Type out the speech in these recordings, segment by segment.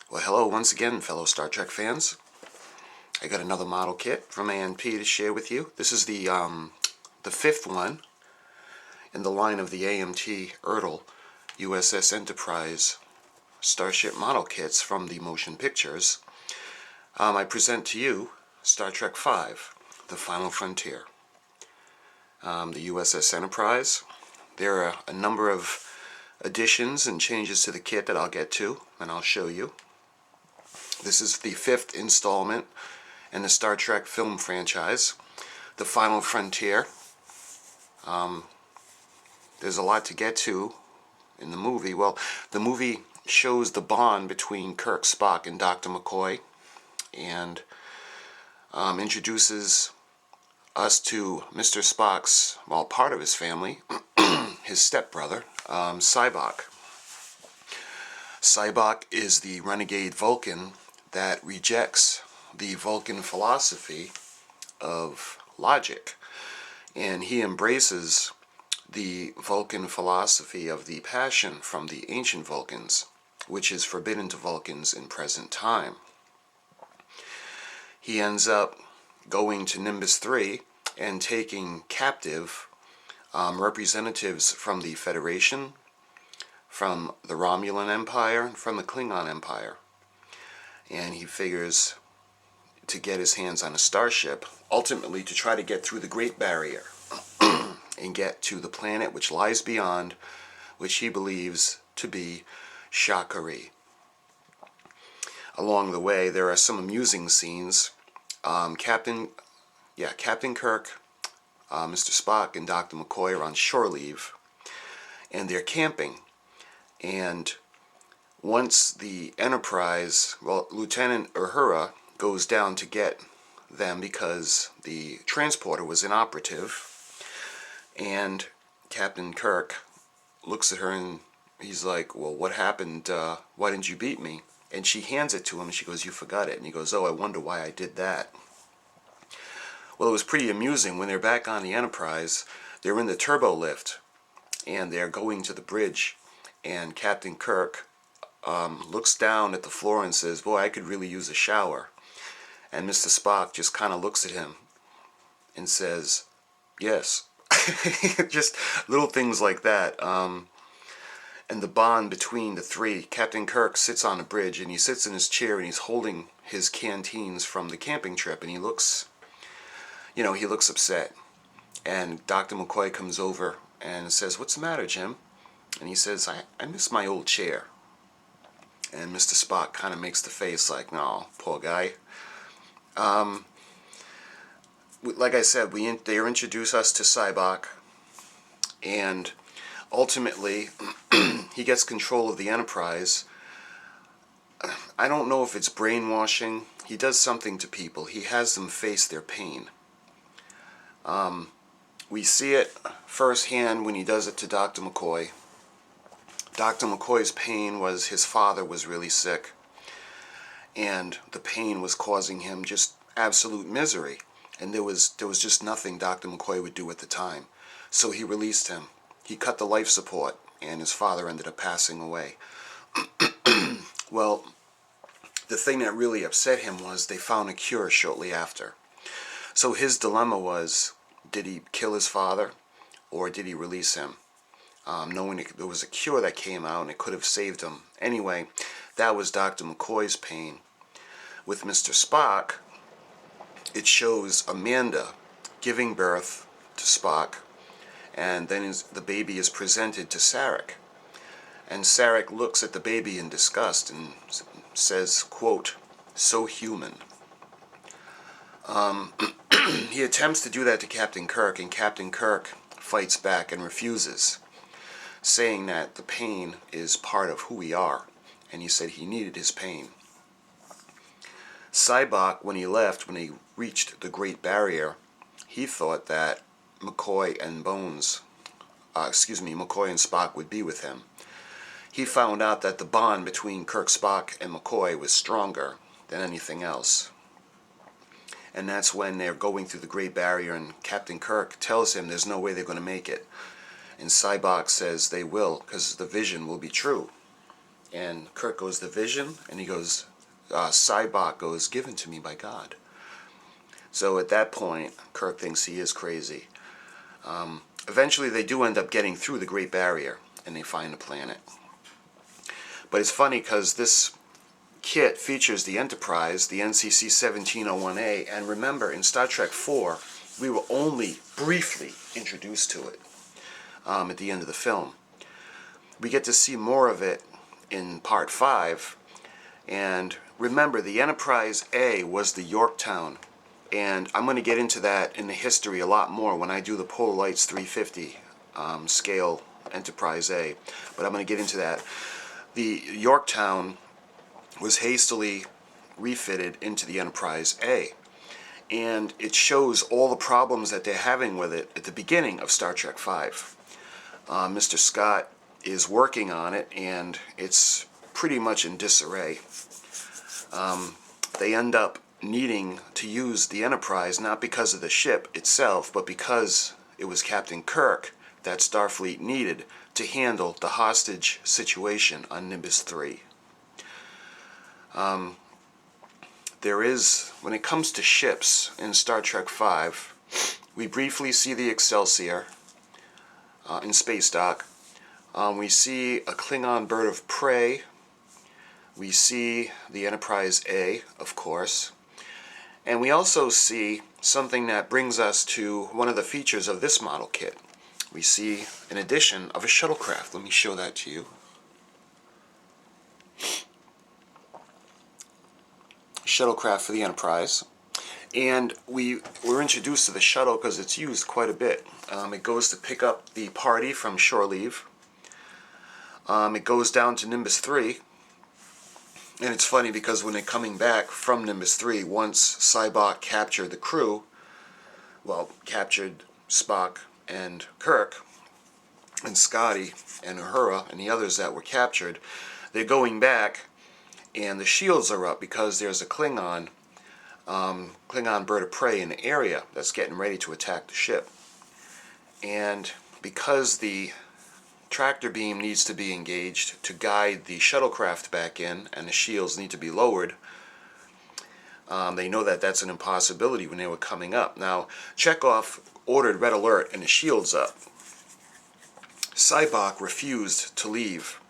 Well, hello once again, fellow Star Trek fans. I got another model kit from ANP to share with you. This is the fifth one in the line of the AMT Ertl USS Enterprise Starship model kits from the Motion Pictures. I present to you Star Trek V, The Final Frontier. The USS Enterprise. There are a number of additions and changes to the kit that I'll get to, and I'll show you. This is the fifth installment in the Star Trek film franchise, The Final Frontier. There's a lot to get to in the movie. Well, the movie shows the bond between Kirk, Spock, and Dr. McCoy, and introduces us to Mr. Spock's, well, part of his family, his stepbrother, Sybok. Sybok is the renegade Vulcan that rejects the Vulcan philosophy of logic, and he embraces the Vulcan philosophy of the passion from the ancient Vulcans, which is forbidden to Vulcans in present time. He ends up going to Nimbus 3 and taking captive representatives from the Federation, from the Romulan Empire, and from the Klingon Empire. And he figures to get his hands on a starship, ultimately to try to get through the Great Barrier and get to the planet which lies beyond, which he believes to be Shakari. Along the way, there are some amusing scenes. Captain Kirk, Mr. Spock, and Dr. McCoy are on shore leave, and they're camping. And once the Enterprise, well, Lieutenant Uhura goes down to get them because the transporter was inoperative, and Captain Kirk looks at her and he's like, well, what happened? Why didn't you beat me? And she hands it to him and she goes, you forgot it. And he goes, oh, I wonder why I did that. Well, it was pretty amusing. When they're back on the Enterprise, they're in the turbo lift and they're going to the bridge, and Captain Kirk looks down at the floor and says, boy, I could really use a shower. And Mr. Spock just kind of looks at him and says, yes. Just little things like that. And the bond between the three. Captain Kirk sits on a bridge and he sits in his chair and he's holding his canteens from the camping trip, and he looks upset. And Dr. McCoy comes over and says, what's the matter, Jim? And he says, I miss my old chair. And Mr. Spock kind of makes the face like, no, poor guy. Like I said, they introduce us to Sybok, and ultimately he gets control of the Enterprise. I don't know if it's brainwashing. He does something to people. He has them face their pain. We see it firsthand when he does it to Dr. McCoy. Dr. McCoy's pain was his father was really sick, and the pain was causing him just absolute misery, and there was just nothing Dr. McCoy would do at the time. So he released him. He cut the life support, and his father ended up passing away. Well, the thing that really upset him was they found a cure shortly after. So his dilemma was, did he kill his father or did he release him? Knowing there was a cure that came out and it could have saved him. Anyway, that was Dr. McCoy's pain. With Mr. Spock, it shows Amanda giving birth to Spock, and then the baby is presented to Sarek. And Sarek looks at the baby in disgust and says, quote, so human. He attempts to do that to Captain Kirk, and Captain Kirk fights back and refuses, saying that the pain is part of who we are, and he said he needed his pain. Sybok, when he reached the Great Barrier, he thought that McCoy and Spock would be with him. He found out that the bond between Kirk, Spock, and McCoy was stronger than anything else. And that's when they're going through the Great Barrier, and Captain Kirk tells him there's no way they're going to make it. And Sybok says they will, because the vision will be true. And Kirk goes, the vision? And he goes, Sybok goes, given to me by God. So at that point, Kirk thinks he is crazy. Eventually they do end up getting through the Great Barrier, and they find the planet. But it's funny because this kit features the Enterprise, the NCC 1701A, and remember, in Star Trek IV, we were only briefly introduced to it at the end of the film. We get to see more of it in Part 5, and remember, the Enterprise A was the Yorktown, and I'm going to get into that in the history a lot more when I do the Polar Lights 350 scale Enterprise A, but I'm going to get into that. The Yorktown was hastily refitted into the Enterprise A, and it shows all the problems that they're having with it at the beginning of Star Trek V. Mr. Scott is working on it, and it's pretty much in disarray. They end up needing to use the Enterprise not because of the ship itself, but because it was Captain Kirk that Starfleet needed to handle the hostage situation on Nimbus 3. There is, when it comes to ships in Star Trek V, we briefly see the Excelsior in space dock. We see a Klingon bird of prey. We see the Enterprise A, of course. And we also see something that brings us to one of the features of this model kit. We see an addition of a shuttlecraft. Let me show that to you. Shuttlecraft for the Enterprise. And we were introduced to the shuttle because it's used quite a bit. It goes to pick up the party from shore leave. It goes down to Nimbus 3. And it's funny because when they're coming back from Nimbus 3, once Sybok captured the crew, well, captured Spock and Kirk and Scotty and Uhura and the others that were captured, they're going back and the shields are up because there's a Klingon bird of prey in the area that's getting ready to attack the ship. And because the tractor beam needs to be engaged to guide the shuttlecraft back in, and the shields need to be lowered, they know that that's an impossibility when they were coming up. Now, Chekhov ordered red alert and the shields up. Sybok refused to leave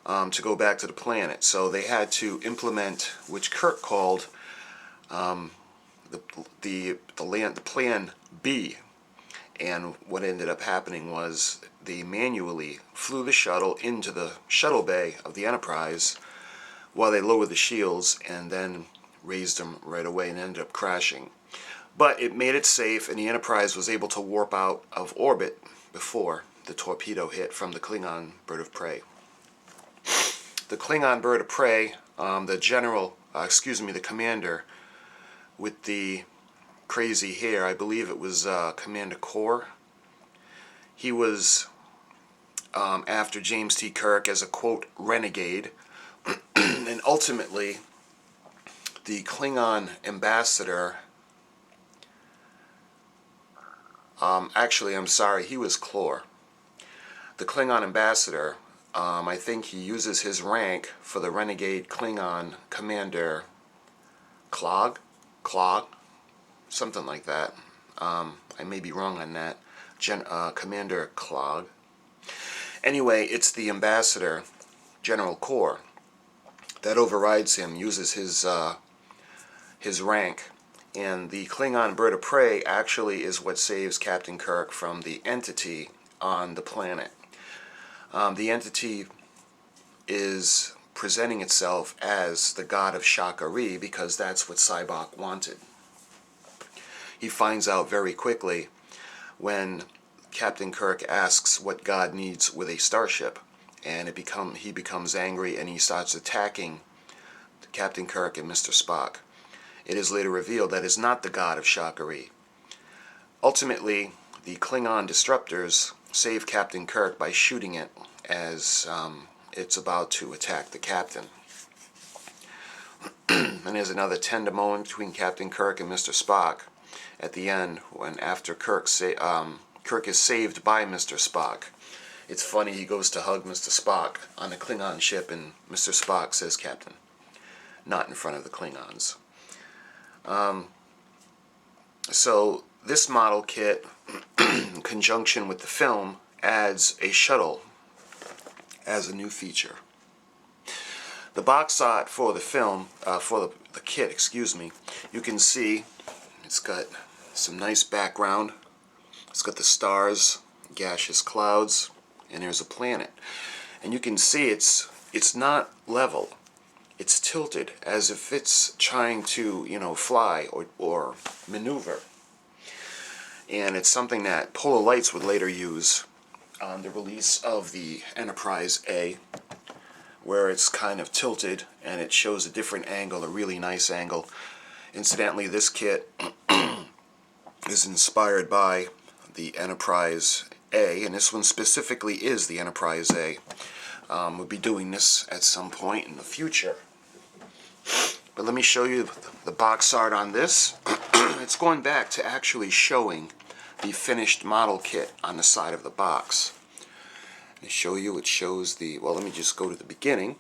to go back to the planet, so they had to implement, which Kirk called the Plan B. And what ended up happening was they manually flew the shuttle into the shuttle bay of the Enterprise while they lowered the shields and then raised them right away and ended up crashing. But it made it safe, and the Enterprise was able to warp out of orbit before the torpedo hit from the Klingon bird of prey. The Klingon bird of prey, the commander with the crazy hair, I believe it was Commander Kor. He was after James T. Kirk as a, quote, renegade. And ultimately, the Klingon ambassador, he was Clore. The Klingon ambassador, I think he uses his rank for the renegade Klingon commander Clog, something like that. I may be wrong on that. Commander Clog. Anyway, it's the ambassador, General Kor, that overrides him, uses his rank. And the Klingon bird of prey actually is what saves Captain Kirk from the entity on the planet. The entity is presenting itself as the god of Shakari because that's what Sybok wanted. He finds out very quickly when Captain Kirk asks what God needs with a starship, and he becomes angry and he starts attacking Captain Kirk and Mr. Spock. It is later revealed that is not the god of Shakari. Ultimately, the Klingon disruptors save Captain Kirk by shooting it as it's about to attack the captain. And there's another tender moment between Captain Kirk and Mr. Spock at the end, when after Kirk is saved by Mr. Spock. It's funny, he goes to hug Mr. Spock on the Klingon ship, and Mr. Spock says Captain, not in front of the Klingons. So this model kit, in conjunction with the film, adds a shuttle as a new feature. The box art for the film, for the kit, excuse me, you can see it's got some nice background. It's got the stars, gaseous clouds, and there's a planet. And you can see it's not level. It's tilted as if it's trying to, fly or maneuver. And it's something that Polar Lights would later use on the release of the Enterprise A, where it's kind of tilted and it shows a different angle, a really nice angle. Incidentally, this kit is inspired by the Enterprise A, and this one specifically is the Enterprise A. We'll be doing this at some point in the future. But let me show you the box art on this. It's going back to actually showing the finished model kit on the side of the box. To show you, it shows well, let me just go to the beginning.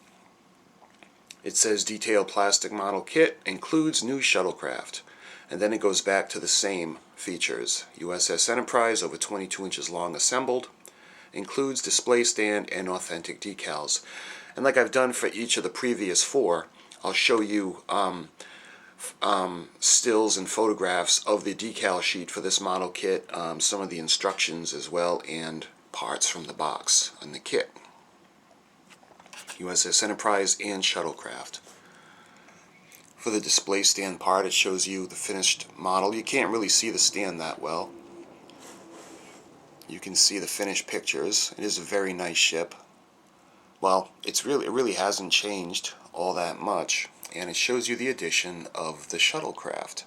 It says detailed plastic model kit includes new shuttlecraft. And then it goes back to the same features. USS Enterprise, over 22 inches long, assembled. Includes display stand and authentic decals. And like I've done for each of the previous 4, I'll show you stills and photographs of the decal sheet for this model kit, some of the instructions as well, and parts from the box and the kit. USS Enterprise and shuttlecraft. For the display stand part, it shows you the finished model. You can't really see the stand that well. You can see the finished pictures. It is a very nice ship. Well, it really hasn't changed all that much, and it shows you the addition of the shuttlecraft.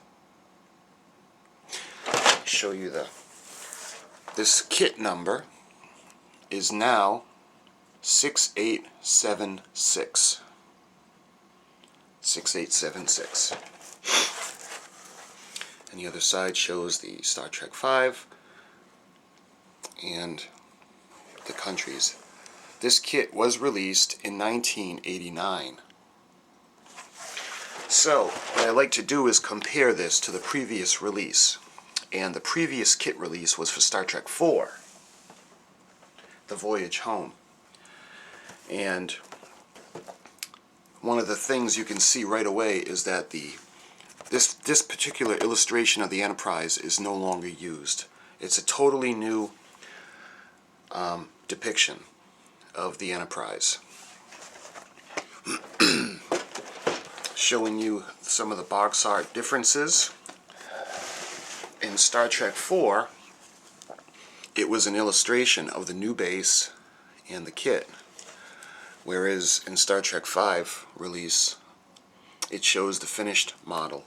Show you this kit number is now 6876. 6876. And the other side shows the Star Trek V and the countries. This kit was released in 1989. So, what I like to do is compare this to the previous release. And the previous kit release was for Star Trek IV, The Voyage Home. And one of the things you can see right away is that this particular illustration of the Enterprise is no longer used. It's a totally new depiction of the Enterprise. Showing you some of the box art differences. In Star Trek IV, it was an illustration of the new base and the kit. Whereas in Star Trek V release, it shows the finished model.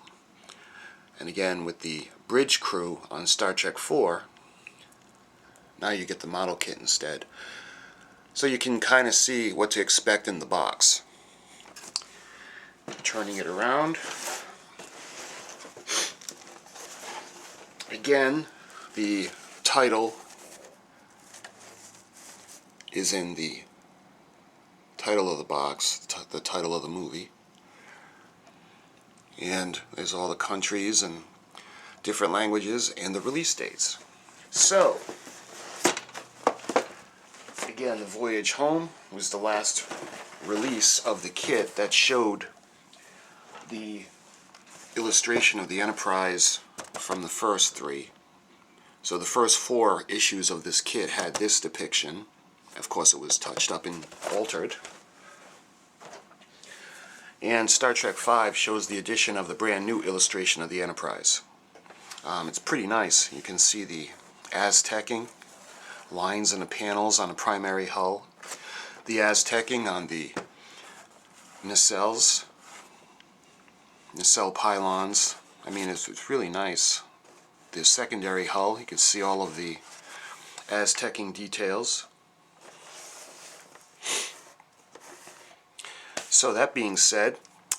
And again, with the bridge crew on Star Trek IV, now you get the model kit instead. So you can kind of see what to expect in the box. Turning it around. Again, the title is in the title of the box, the title of the movie. And there's all the countries and different languages and the release dates. So, again, The Voyage Home was the last release of the kit that showed the illustration of the Enterprise from the first 3. So the first 4 issues of this kit had this depiction. Of course, it was touched up and altered. And Star Trek V shows the addition of the brand new illustration of the Enterprise. It's pretty nice. You can see the Aztecing lines in the panels on the primary hull, the Aztecing on the nacelles, nacelle pylons. I mean, it's really nice. The secondary hull, you can see all of the Aztecing details. So that being said,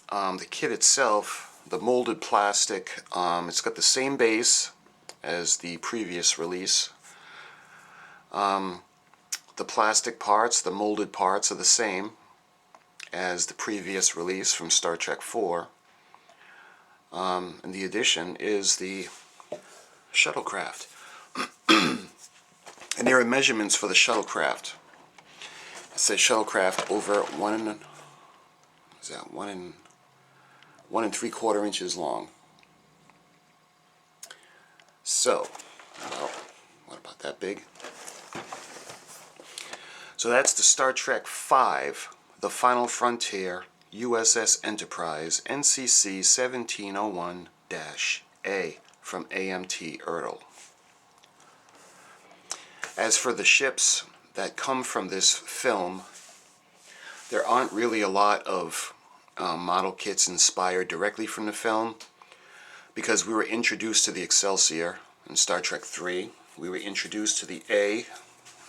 the kit itself, the molded plastic, it's got the same base as the previous release. The plastic parts, the molded parts, are the same as the previous release from Star Trek IV. And the addition is the shuttlecraft. And there are measurements for the shuttlecraft. It says shuttlecraft over 1 3/4 inches long. So, well, what about that big? So that's the Star Trek V, The Final Frontier, USS Enterprise, NCC 1701-A from AMT Ertl. As for the ships that come from this film, there aren't really a lot of model kits inspired directly from the film, because we were introduced to the Excelsior in Star Trek III. We were introduced to the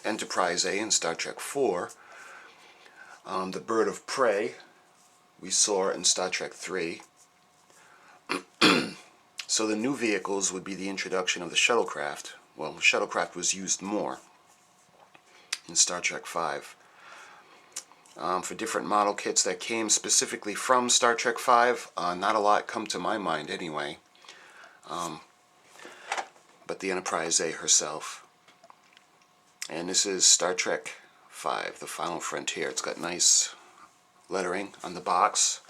Enterprise A in Star Trek IV. The Bird of Prey we saw in Star Trek III. So the new vehicles would be the introduction of the shuttlecraft. Well, the shuttlecraft was used more in Star Trek V. For different model kits that came specifically from Star Trek V, not a lot come to my mind anyway. But the Enterprise A herself. And this is Star Trek V, The Final Frontier. It's got nice lettering on the box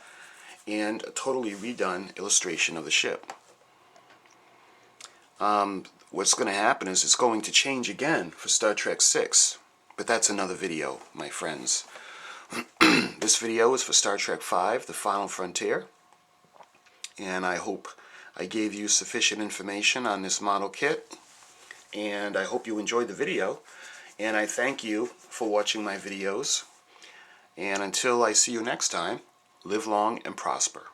and a totally redone illustration of the ship. What's going to happen is it's going to change again for Star Trek VI, but that's another video, my friends. This video is for Star Trek V, The Final Frontier, and I hope I gave you sufficient information on this model kit, and I hope you enjoyed the video, and I thank you for watching my videos, and until I see you next time, live long and prosper.